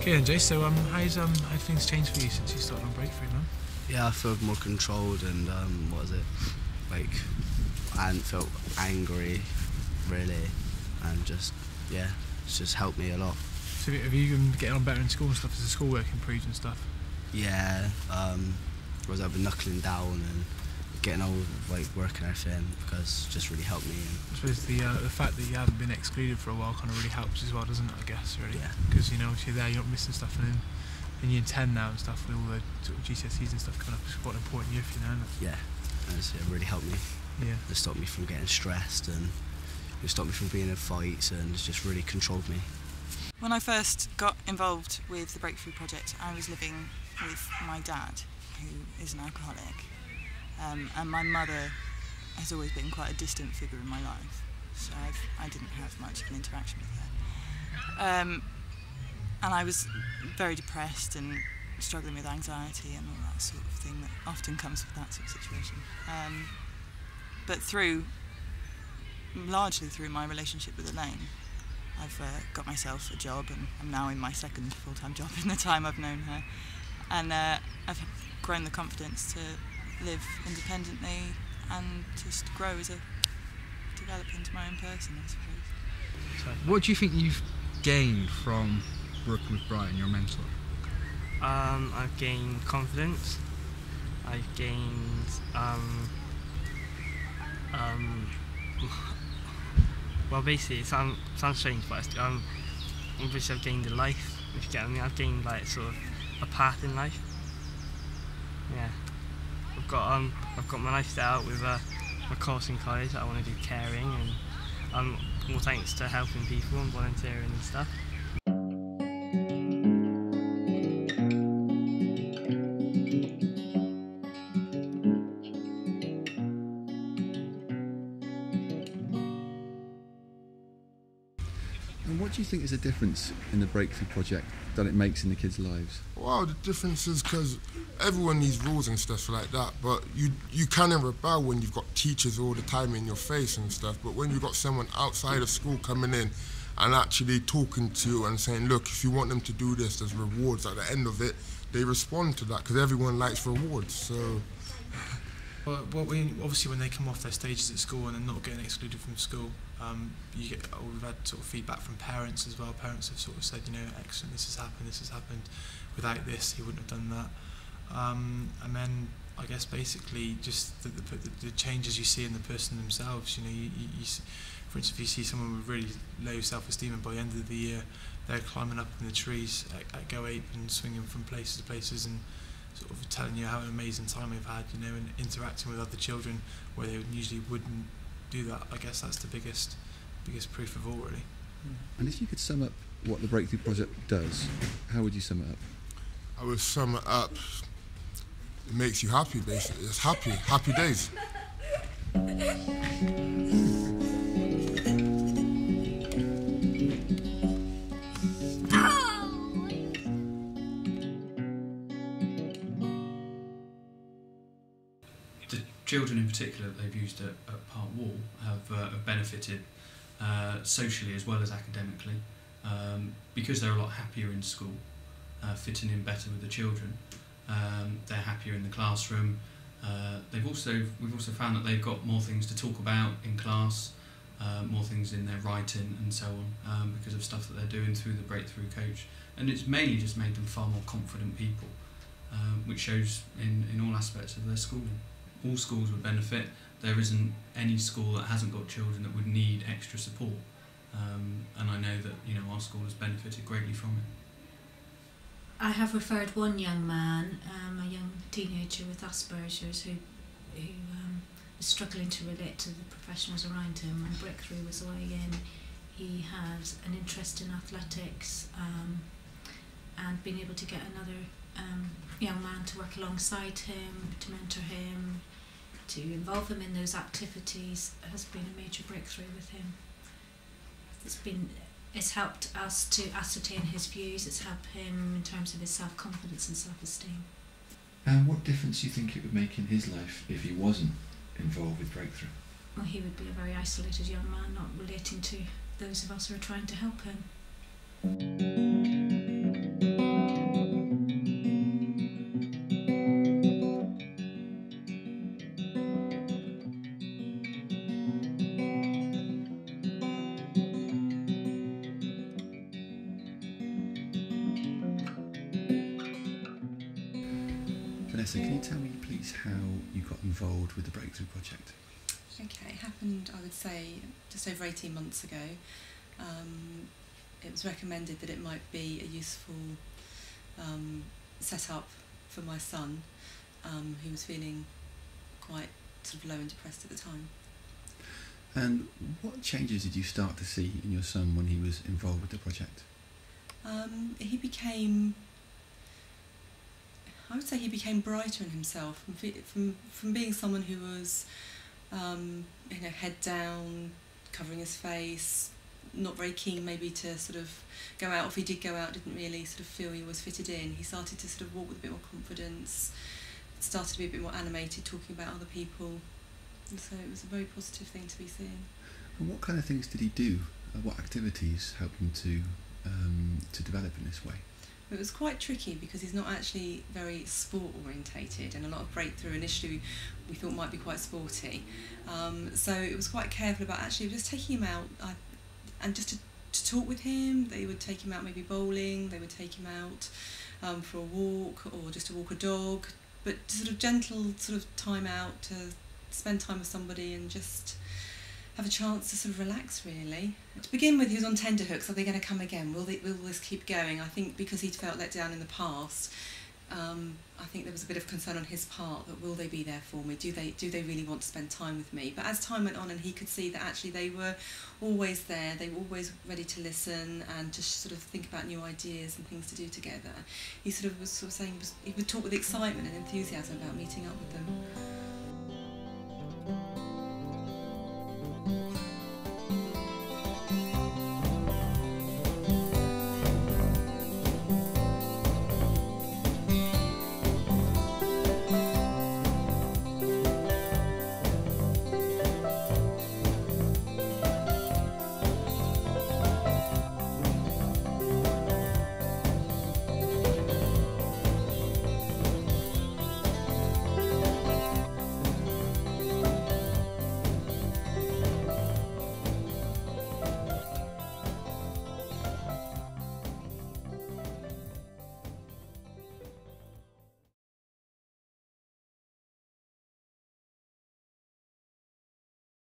Okay then, Jay, so how things changed for you since you started on Breakthrough, man? Yeah, I feel more controlled and like I hadn't felt angry really, and yeah, it's just helped me a lot. So have you been getting on better in school and stuff? Has the schoolwork improved and stuff? Yeah, I've been knuckling down and getting on with like work and everything because it just really helped me. I suppose the fact that you haven't been excluded for a while kind of really helps as well, doesn't it? I guess really. Yeah. Because obviously there you're not missing stuff, and in year 10 now and stuff with all the sort of GCSEs and stuff coming up, it's quite an important year for you now, isn't it? Yeah, and it really helped me. Yeah. It stopped me from getting stressed and it stopped me from being in fights, and it's just really controlled me. When I first got involved with the Breakthrough Project, I was living with my dad, who is an alcoholic, and my mother has always been quite a distant figure in my life, so I didn't have much of an interaction with her. And I was very depressed and struggling with anxiety and all that sort of thing that often comes with that sort of situation. But largely through my relationship with Elaine, I've got myself a job, and I'm now in my second full-time job in the time I've known her, and I've grown the confidence to live independently and just develop into my own person, I suppose. What do you think you've gained from working with Brian, your mentor? I've gained confidence. I've gained well, basically it sounds strange, but obviously I've gained a life, if you get what I mean. I've gained like sort of a path in life. Yeah, I've got my life set out with my course in college that I want to do caring, and all thanks to helping people and volunteering and stuff. And what do you think is the difference in the Breakthrough Project that it makes in the kids' lives? Well, the difference is because everyone needs rules and stuff like that, but you kind of rebel when you've got teachers all the time in your face and stuff, but when you've got someone outside of school coming in and actually talking to you and saying, look, if you want them to do this, there's rewards at the end of it, they respond to that because everyone likes rewards, so... Well, obviously when they come off their stages at school and they're not getting excluded from school, we've had sort of feedback from parents as well. Parents have sort of said, excellent, this has happened. Without this, he wouldn't have done that. And then I guess basically just the changes you see in the person themselves. For instance, if you see someone with really low self-esteem and by the end of the year they're climbing up in the trees at Go Ape and swinging from places to places and sort of telling you how an amazing time they've had, and interacting with other children where they usually wouldn't do that. I guess that's the biggest proof of all, really. And if you could sum up what the Breakthrough Project does, how would you sum it up? I would sum it up, it makes you happy, basically. It's happy days. The children in particular that they've used at Park Wall have benefited socially as well as academically, because they're a lot happier in school, fitting in better with the children. They're happier in the classroom. We've also found that they've got more things to talk about in class, more things in their writing and so on, because of stuff that they're doing through the Breakthrough Coach. And it's mainly just made them far more confident people, which shows in all aspects of their schooling. All schools would benefit. There isn't any school that hasn't got children that would need extra support, and I know that our school has benefited greatly from it. I have referred one young man, a young teenager with Asperger's, who was struggling to relate to the professionals around him, and Breakthrough was a way in. He has an interest in athletics, and being able to get another young man to work alongside him, to mentor him, to involve him in those activities has been a major breakthrough with him. It's helped us to ascertain his views, it's helped him in terms of his self-confidence and self-esteem. And what difference do you think it would make in his life if he wasn't involved with Breakthrough? Well, he would be a very isolated young man, not relating to those of us who are trying to help him. Vanessa, can you tell me please how you got involved with the Breakthrough Project? Okay, it happened, I would say, just over 18 months ago. It was recommended that it might be a useful set-up for my son, who was feeling quite sort of low and depressed at the time. And what changes did you start to see in your son when he was involved with the project? He became, I would say he became brighter in himself from being someone who was head down, covering his face, not very keen maybe to sort of go out. If he did go out, didn't really sort of feel he was fitted in. He started to sort of walk with a bit more confidence, started to be a bit more animated, talking about other people. And so it was a very positive thing to be seeing. And what kind of things did he do? What activities helped him to develop in this way? It was quite tricky because he's not actually very sport orientated, and a lot of Breakthrough initially we thought might be quite sporty. So it was quite careful about actually just taking him out and just to talk with him. They would take him out maybe bowling, they would take him out for a walk or just to walk a dog, but sort of gentle sort of time out to spend time with somebody and just have a chance to sort of relax, really. To begin with, he was on tenterhooks. Are they going to come again? Will this keep going? I think because he'd felt let down in the past, I think there was a bit of concern on his part that will they be there for me? Do they really want to spend time with me? But as time went on and he could see that actually they were always there, they were always ready to listen and to sort of think about new ideas and things to do together, he sort of was sort of saying he would talk with excitement and enthusiasm about meeting up with them.